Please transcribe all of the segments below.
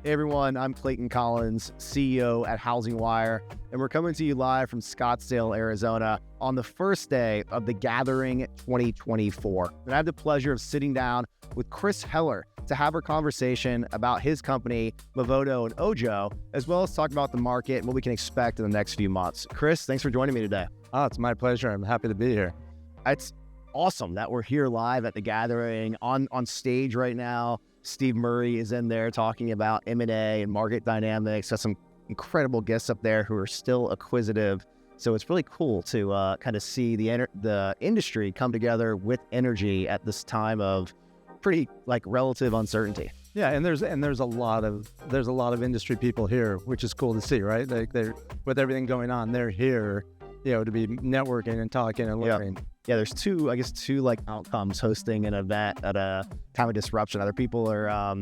Hey everyone, I'm Clayton Collins, CEO at HousingWire, and we're coming to you live from Scottsdale, Arizona on the first day of the Gathering 2024. And I have the pleasure of sitting down with Chris Heller to have a conversation about his company, Movoto and Ojo, as well as talk about the market and what we can expect in the next few months. Chris, thanks for joining me today. Oh, it's my pleasure. I'm happy to be here. It's awesome that we're here live at the Gathering on stage right now. Steve Murray is in there talking about M&A and market dynamics. Got some incredible guests up there who are still acquisitive. So it's really cool to kind of see the industry come together with energy at this time of pretty relative uncertainty. Yeah, and there's a lot of industry people here, which is cool to see, right? Like they're with everything going on, they're here, to be networking and talking and learning. Yeah, there's two outcomes hosting an event at a time of disruption. Either people are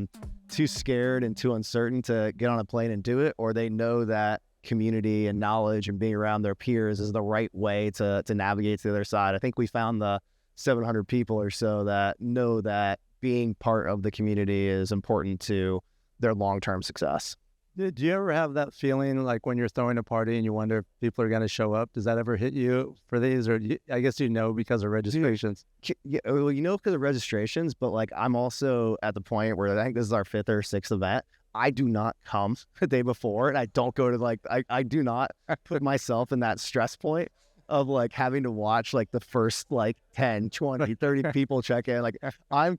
too scared and too uncertain to get on a plane and do it, or they know that community and knowledge and being around their peers is the right way to navigate to the other side. I think we found the 700 people or so that know that being part of the community is important to their long-term success. Do you ever have that feeling like when you're throwing a party and you wonder if people are going to show up? Does that ever hit you for these? Or I guess because of registrations. Yeah, well, because of registrations, but I'm also at the point where I think this is our 5th or 6th event. I do not come the day before, and I don't go to I do not put myself in that stress point of having to watch the first 10, 20, 30 people check in. I'm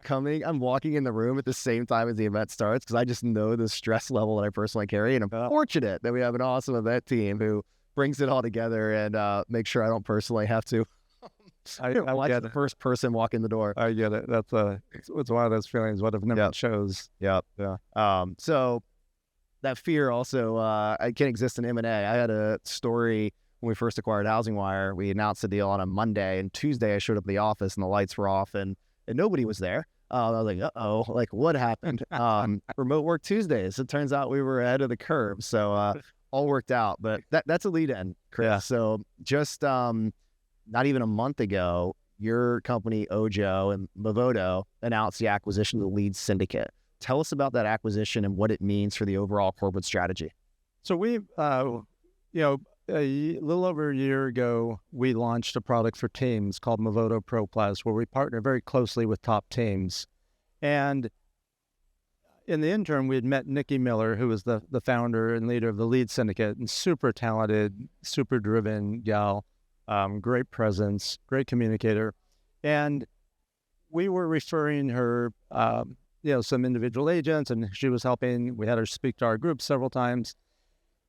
walking in the room at the same time as the event starts because I just know the stress level that I personally carry. And I'm fortunate that we have an awesome event team who brings it all together and makes sure I don't personally have to watch the first person walk in the door. I get it. It's one of those feelings. What if never shows? Yeah. So that fear also I can exist in M&A. I had a story when we first acquired HousingWire. We announced the deal on a Monday, and Tuesday I showed up at the office and the lights were off and nobody was there. I was like, uh-oh, what happened? Remote work Tuesdays. It turns out we were ahead of the curve. So all worked out, but that's a lead in, Chris. Yeah. So just not even a month ago, your company, Ojo and Movoto, announced the acquisition of the LEAD Syndicate. Tell us about that acquisition and what it means for the overall corporate strategy. So we, a little over a year ago, we launched a product for teams called Movoto Pro Plus, where we partner very closely with top teams. And in the interim, we had met Nikki Miller, who was the founder and leader of the LEAD Syndicate, and super talented, super driven gal, great presence, great communicator. And we were referring her, some individual agents, and she was helping. We had her speak to our group several times.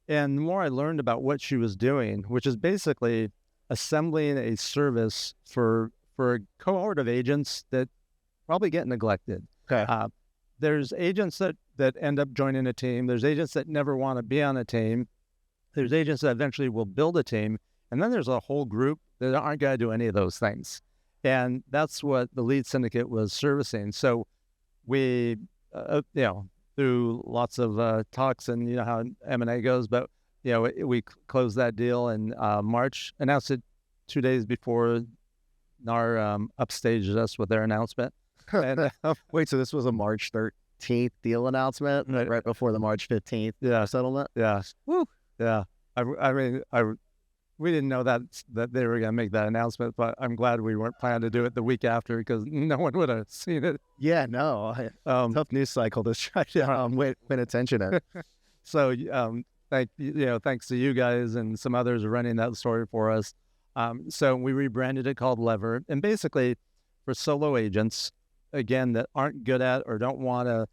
And the more I learned about what she was doing, which is basically assembling a service for a cohort of agents that probably get neglected. Okay. There's agents that end up joining a team. There's agents that never want to be on a team. There's agents that eventually will build a team. And then there's a whole group that aren't going to do any of those things. And that's what the LEAD Syndicate was servicing. So we, through lots of talks and how M&A goes, but we closed that deal in March, announced it 2 days before NAR upstaged us with their announcement. And, wait, so this was a March 13th deal announcement, right before the March 15th settlement? Yeah. Woo. Yeah. We didn't know that they were going to make that announcement, but I'm glad we weren't planning to do it the week after because no one would have seen it. Yeah, no. Tough news cycle to try to win attention at. So, thanks to you guys and some others running that story for us. So we rebranded it called Lever. And basically for solo agents, again, that aren't good at or don't want to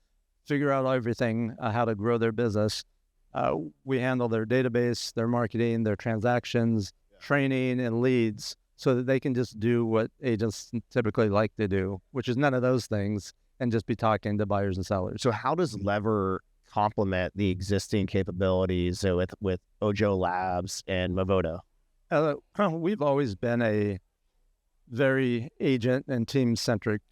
figure out everything, how to grow their business, we handle their database, their marketing, their transactions, training, and leads so that they can just do what agents typically like to do, which is none of those things, and just be talking to buyers and sellers. So how does Lever complement the existing capabilities with Ojo Labs and Movoto? We've always been a very agent and team-centric,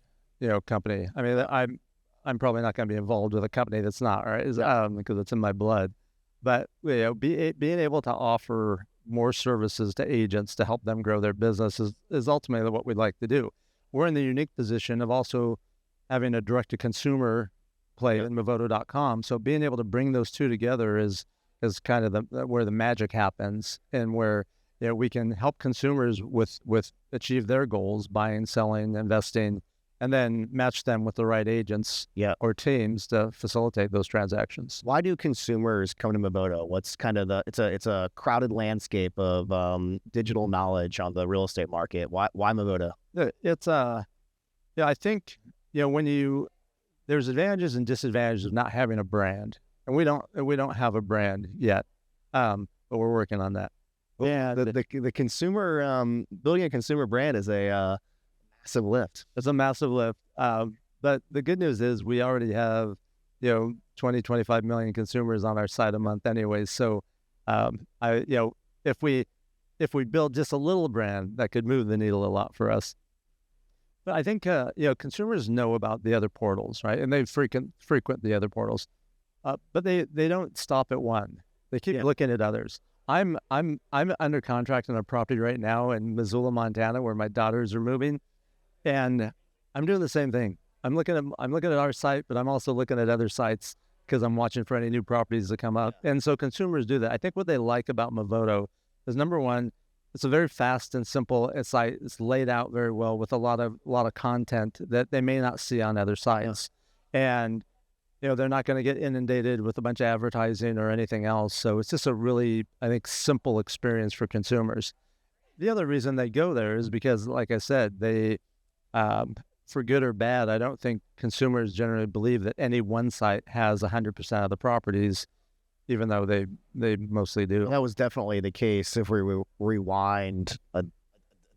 company. I mean, I'm probably not going to be involved with a company that's not, right? Because it's in my blood. But being able to offer more services to agents to help them grow their business is ultimately what we'd like to do. We're in the unique position of also having a direct-to-consumer play in Movoto.com. So being able to bring those two together is kind of where the magic happens, and where we can help consumers with achieve their goals, buying, selling, investing, and then match them with the right agents or teams to facilitate those transactions. Why do consumers come to Movoto? What's kind of it's a crowded landscape of digital knowledge on the real estate market. Why Movoto? It's I think when there's advantages and disadvantages of not having a brand, and we don't have a brand yet, but we're working on that. Yeah, the consumer building a consumer brand is a massive lift. It's a massive lift. But the good news is we already have 25 million consumers on our site a month anyway. So if we build just a little brand, that could move the needle a lot for us. But I think consumers know about the other portals, right? And they frequent the other portals, but they don't stop at one. They keep looking at others. I'm under contract on a property right now in Missoula, Montana, where my daughters are moving, and I'm doing the same thing. I'm looking at our site, but I'm also looking at other sites because I'm watching for any new properties that come up. And so consumers do that. I think what they like about Movoto is, number one, it's a very fast and simple site. It's laid out very well with a lot of content that they may not see on other sites. And they're not going to get inundated with a bunch of advertising or anything else. So it's just a really, I think, simple experience for consumers. The other reason they go there is because, like I said, they, for good or bad, I don't think consumers generally believe that any one site has 100% of the properties, even though they mostly do. That was definitely the case if we rewind a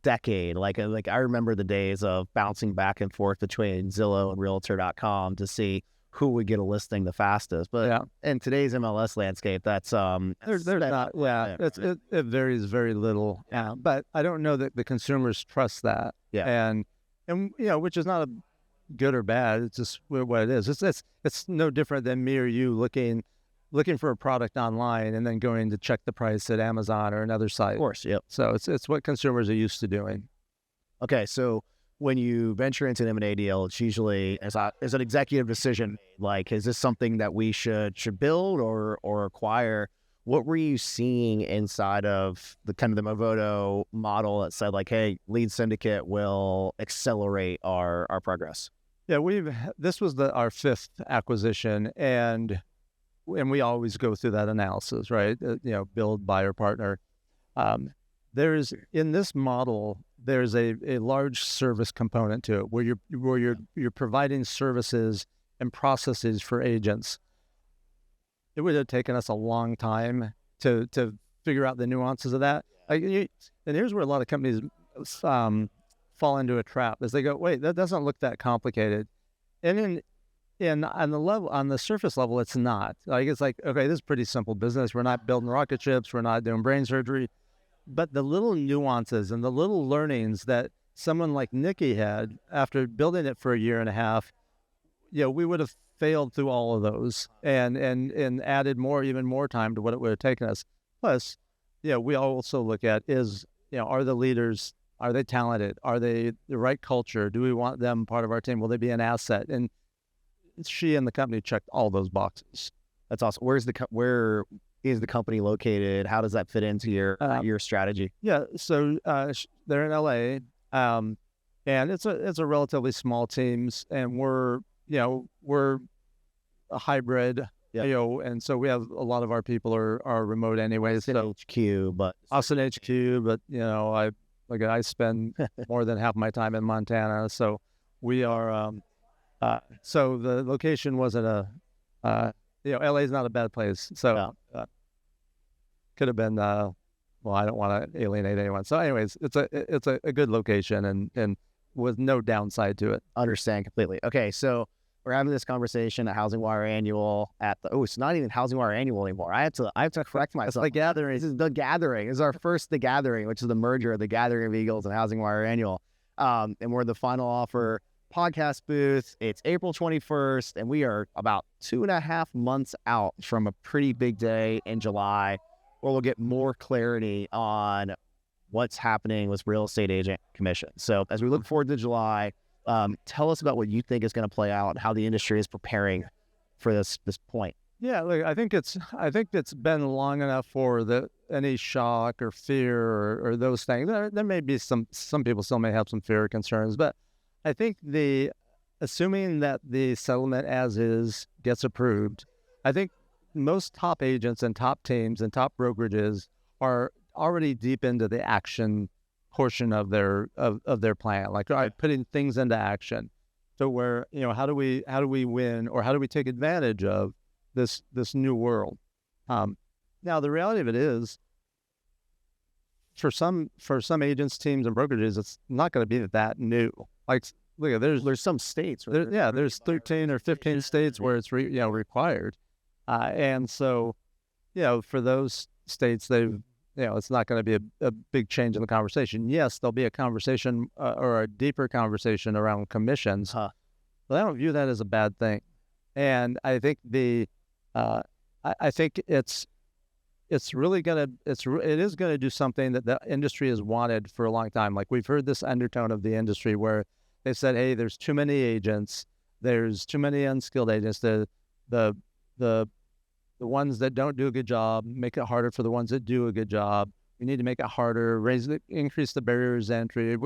decade. Like I remember the days of bouncing back and forth between Zillow and Realtor.com to see who would get a listing the fastest. But in today's MLS landscape, that's there's not. Yeah, it varies very little. Yeah. But I don't know that the consumers trust that. Yeah. And which is not a good or bad. It's just what it is. It's no different than me or you looking for a product online and then going to check the price at Amazon or another site. Of course, yep. So it's what consumers are used to doing. Okay, so when you venture into an M&A deal, it's usually as an executive decision. Like, is this something that we should build or acquire? What were you seeing inside of the kind of the Movoto model that said, like, hey, LEAD Syndicate will accelerate our progress? Yeah, this was our fifth acquisition, and we always go through that analysis, right? Build, buy, or partner. In this model, there's a large service component to it, where you're providing services and processes for agents. It would have taken us a long time to figure out the nuances of that. And here's where a lot of companies fall into a trap, is they go, wait, that doesn't look that complicated. And on the surface level, it's not. It's like, okay, this is pretty simple business. We're not building rocket ships. We're not doing brain surgery. But the little nuances and the little learnings that someone like Nikki had after building it for a year and a half, we would have failed through all of those and added even more time to what it would have taken us. Plus, we also look at are the leaders, are they talented? Are they the right culture? Do we want them part of our team? Will they be an asset? And she and the company checked all those boxes. That's awesome. Where is the company located? How does that fit into your strategy? Yeah, so they're in LA, and it's a relatively small teams, and we're a hybrid, and so we have a lot of our people are remote anyways. So Austin HQ, but I spend more than half my time in Montana, so we are. So the location wasn't LA is not a bad place, so could have been. I don't want to alienate anyone. So, anyways, it's a good location and with no downside to it. Understand completely. Okay, so we're having this conversation at HousingWire Annual it's not even HousingWire Annual anymore. I have to correct myself. The Gathering. This is The Gathering. This is our first The Gathering, which is the merger of The Gathering of Eagles and HousingWire Annual. And we're the final offer podcast booth. It's April 21st, and we are about 2.5 months out from a pretty big day in July where we'll get more clarity on what's happening with real estate agent commission. So as we look forward to July, tell us about what you think is going to play out and how the industry is preparing for this point? Yeah, look, I think it's been long enough for any shock or fear or those things. There may be some people still may have some fear or concerns, but I think assuming that the settlement as is gets approved, I think most top agents and top teams and top brokerages are already deep into the action portion of their plan, like putting things into action. So where, how do we win, or how do we take advantage of this new world? Now the reality of it is, for some agents, teams, and brokerages, it's not going to be that new. Like, look, there's some states. There's 13 or 15 states where it's required, and so for those states, it's not going to be a big change in the conversation. Yes, there'll be a conversation or a deeper conversation around commissions, but I don't view that as a bad thing. And I think I think it is going to do something that the industry has wanted for a long time. Like, we've heard this undertone of the industry where they said, hey, there's too many agents, there's too many unskilled agents. The ones that don't do a good job, make it harder for the ones that do a good job. We need to make it harder, increase the barriers to entry.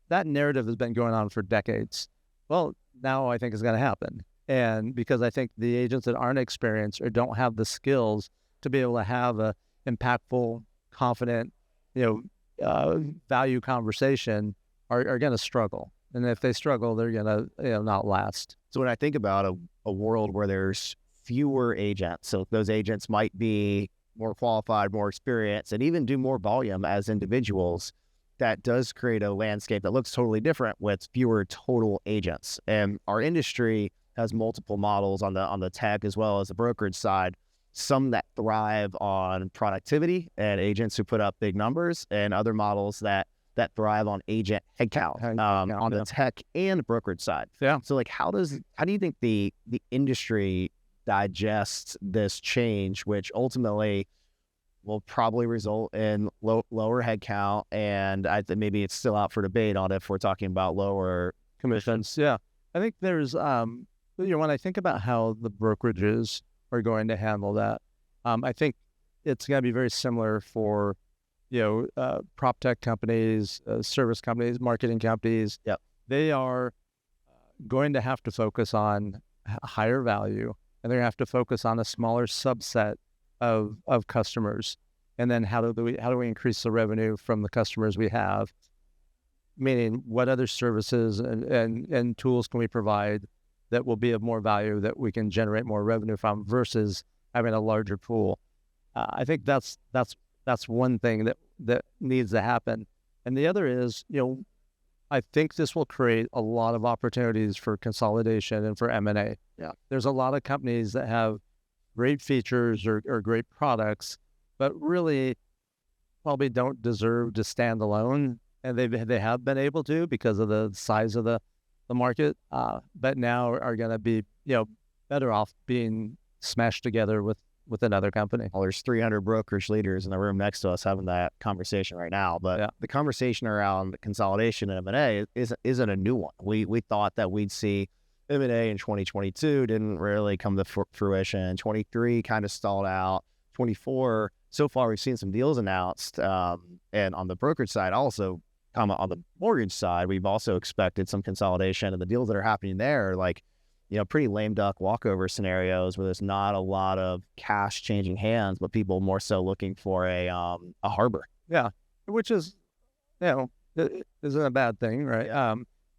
That narrative has been going on for decades. Well, now I think it's going to happen. And because I think the agents that aren't experienced or don't have the skills to be able to have a impactful, confident, value conversation are going to struggle. And if they struggle, they're going to not last. So when I think about a world where there's fewer agents, so those agents might be more qualified, more experienced, and even do more volume as individuals, that does create a landscape that looks totally different with fewer total agents. And our industry has multiple models on the tech as well as the brokerage side, some that thrive on productivity and agents who put up big numbers, and other models that thrive on agent headcount on the tech and brokerage side. Yeah. So like, how do you think the industry digest this change, which ultimately will probably result in lower headcount? And I think maybe it's still out for debate on if we're talking about lower commissions. Yeah, I think there's when I think about how the brokerages are going to handle that, I think it's going to be very similar for prop tech companies, service companies, marketing companies. Yep. They are going to have to focus on higher value, and they're going to have to focus on a smaller subset of customers. And then how do we increase the revenue from the customers we have? Meaning, what other services and tools can we provide that will be of more value, that we can generate more revenue from, versus having a larger pool? I think that's one thing that needs to happen. And the other is, I think this will create a lot of opportunities for consolidation and for M&A. Yeah. There's a lot of companies that have great features or great products, but really probably don't deserve to stand alone. And they have been able to because of the size of the market, but now are going to be better off being smashed together with another company. Well, there's 300 brokerage leaders in the room next to us having that conversation right now. But the conversation around consolidation and M&A isn't a new one. We thought that we'd see M&A in 2022, didn't really come to fruition. 23 kind of stalled out. 24, so far we've seen some deals announced. And on the brokerage side also, on the mortgage side, we've also expected some consolidation, and the deals that are happening there are like, pretty lame duck walkover scenarios where there's not a lot of cash changing hands, but people more so looking for a harbor. Yeah, which is, it isn't a bad thing, right? Yeah.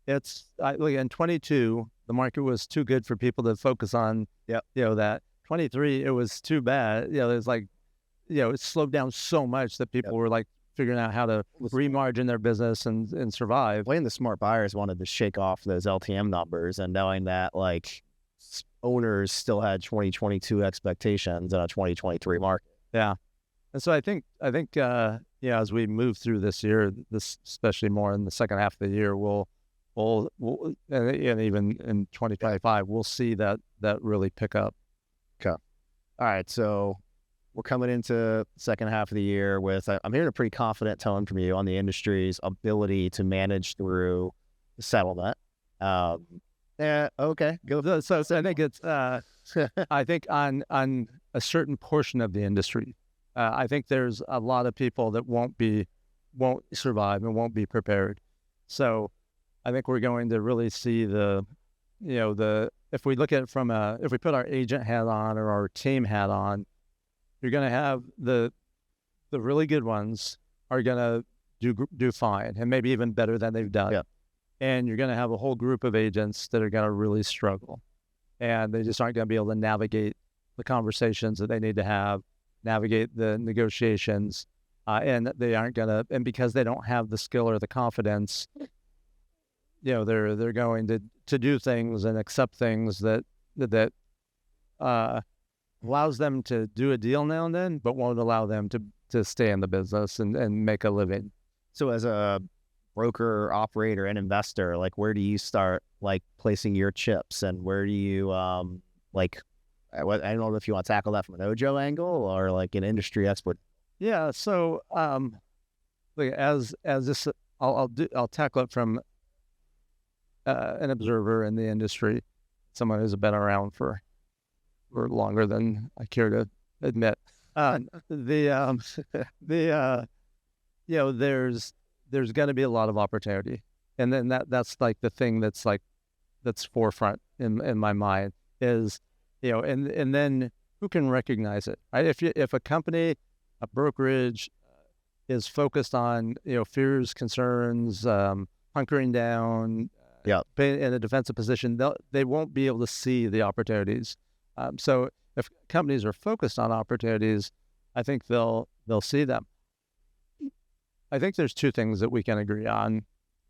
In 22, the market was too good for people to focus on. That 23, it was too bad. There's like, it slowed down so much that people were like figuring out how to remargin their business and survive. When the smart buyers wanted to shake off those LTM numbers, and knowing that like owners still had 2022 expectations in a 2023 market. Yeah. And so I think as we move through this year, especially more in the second half of the year, we'll and even in 2025, we'll see that really pick up. Okay. All right. So we're coming into the second half of the year with, I'm hearing a pretty confident tone from you on the industry's ability to manage through the settlement. Yeah. Okay. Go. So I think it's I think on a certain portion of the industry, I think there's a lot of people that won't survive and won't be prepared. So I think we're going to really see if we look at it if we put our agent hat on or our team hat on, you're going to have the really good ones are going to do fine and maybe even better than they've done. Yeah. And you're going to have a whole group of agents that are going to really struggle, and they just aren't going to be able to navigate the conversations that they need to have, navigate the negotiations, and they aren't going to, and because they don't have the skill or the confidence, they're going to do things and accept things that allows them to do a deal now and then, but won't allow them to stay in the business and make a living. So as a broker, operator, and investor, like where do you start like placing your chips, and where do you I don't know if you want to tackle that from an Ojo angle or like an industry expert. Yeah. So as this, I'll tackle it from an observer in the industry, someone who's been around for longer than I care to admit. There's going to be a lot of opportunity, and then that's like the thing that's forefront in my mind is, and then who can recognize it, right? If a company, a brokerage is focused on fears, concerns, hunkering down, in a defensive position, they won't be able to see the opportunities. So if companies are focused on opportunities, I think they'll see them. I think there's two things that we can agree on,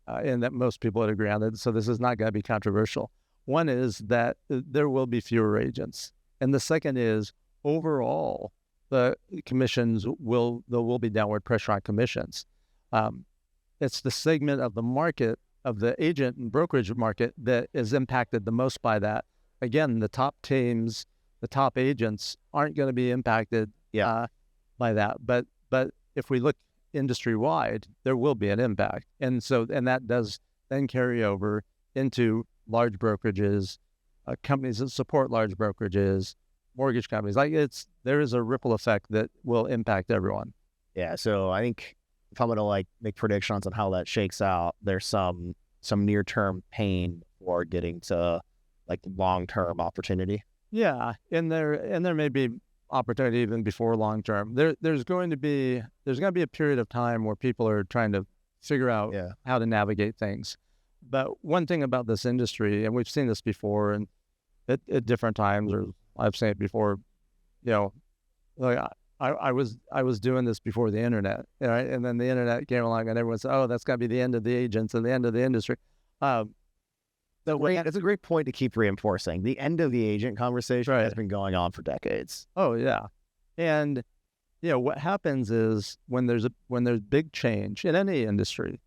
and that most people would agree on. So this is not going to be controversial. One is that there will be fewer agents, and the second is overall the commissions there will be downward pressure on commissions. It's the segment of the market, of the agent and brokerage market, that is impacted the most by that. Again, the top teams, the top agents aren't going to be impacted by that. But if we look industry-wide, there will be an impact. And that does then carry over into large brokerages, companies that support large brokerages, mortgage companies. There is a ripple effect that will impact everyone. Yeah. So I think if I'm going to make predictions on how that shakes out, there's some near-term pain for getting to long-term opportunity. Yeah. And there may be opportunity even before long term. There's going to be a period of time where people are trying to figure out how to navigate things. But one thing about this industry, and we've seen this before, and at different times, or I've seen it before, I was doing this before the internet, right? And then the internet came along, and everyone said, "Oh, that's got to be the end of the agents and the end of the industry." It's a great point to keep reinforcing. The end of the agent conversation has been going on for decades. Oh yeah, and what happens is when there's big change in any industry,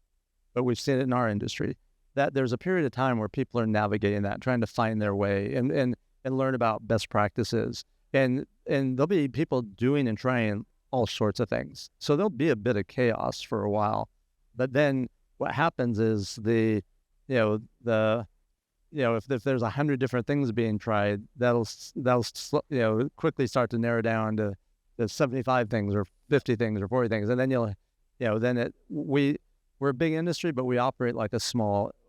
but we've seen it in our industry, that there's a period of time where people are navigating that, trying to find their way and learn about best practices, and there'll be people doing and trying all sorts of things. So there'll be a bit of chaos for a while, but then what happens is if there's 100 different things being tried, that'll quickly start to narrow down to 75 things or 50 things or 40 things, and then we're a big industry, but we operate like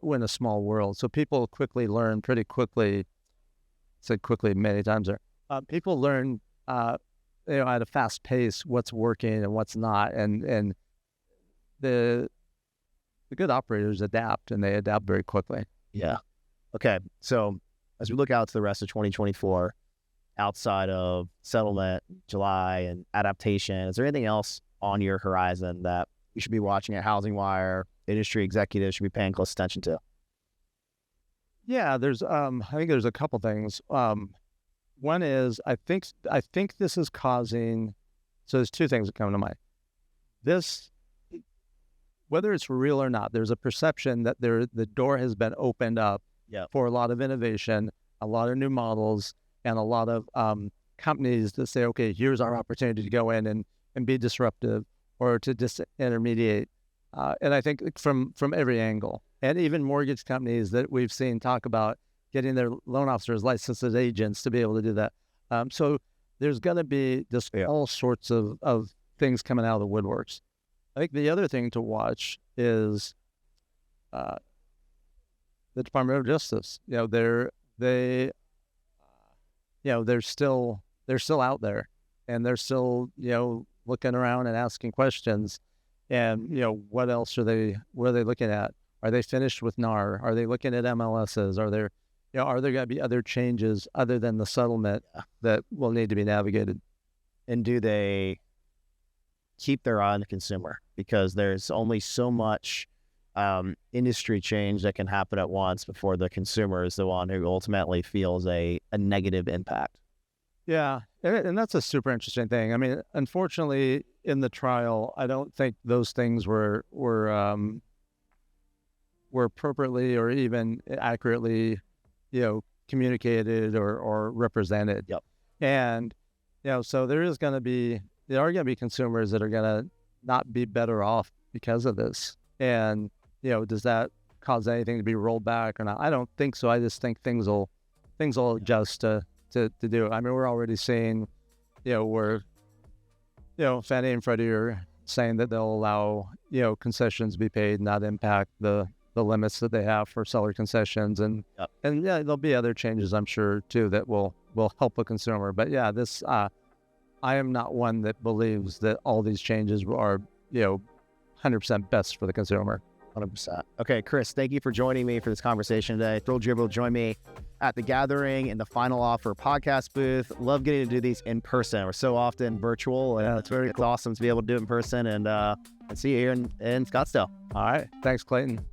we're in a small world. So people quickly learn pretty quickly. Said quickly many times there. People learn at a fast pace what's working and what's not, and the good operators adapt, and they adapt very quickly. Yeah. Okay, so as we look out to the rest of 2024, outside of settlement, July, and adaptation, is there anything else on your horizon that we should be watching at HousingWire, industry executives should be paying close attention to? Yeah, I think there's a couple things. One is I think this is causing. So there's two things that come to mind. This, whether it's real or not, there's a perception that the door has been opened up for a lot of innovation, a lot of new models, and a lot of companies that say, okay, here's our opportunity to go in and be disruptive or to disintermediate. And I think from every angle, and even mortgage companies that we've seen talk about getting their loan officers licensed as agents to be able to do that. So there's going to be just all sorts of things coming out of the woodworks. I think the other thing to watch is the Department of Justice. They're still out there, and they're still looking around and asking questions. And what else are they looking at? Are they finished with NAR? Are they looking at MLSs? Are there going to be other changes other than the settlement that will need to be navigated? And do they keep their eye on the consumer? Because there's only so much industry change that can happen at once before the consumer is the one who ultimately feels a negative impact. Yeah, and that's a super interesting thing. I mean, unfortunately, in the trial, I don't think those things were appropriately or even accurately, communicated or represented. Yep. And so there are going to be consumers that are going to not be better off because of this. And does that cause anything to be rolled back or not? I don't think so. I just think things will adjust to do it. I mean, we're already seeing, where, Fannie and Freddie are saying that they'll allow, concessions to be paid, not impact the limits that they have for seller concessions. And there'll be other changes, I'm sure, too, that will help the consumer. But yeah, this, I am not one that believes that all these changes are, 100% best for the consumer. 100%. Okay, Chris, thank you for joining me for this conversation today. Thrilled you're able to join me at the gathering in the Final Offer podcast booth. Love getting to do these in person. We're so often virtual, and it's awesome to be able to do it in person. And see you here in Scottsdale. All right. Thanks, Clayton.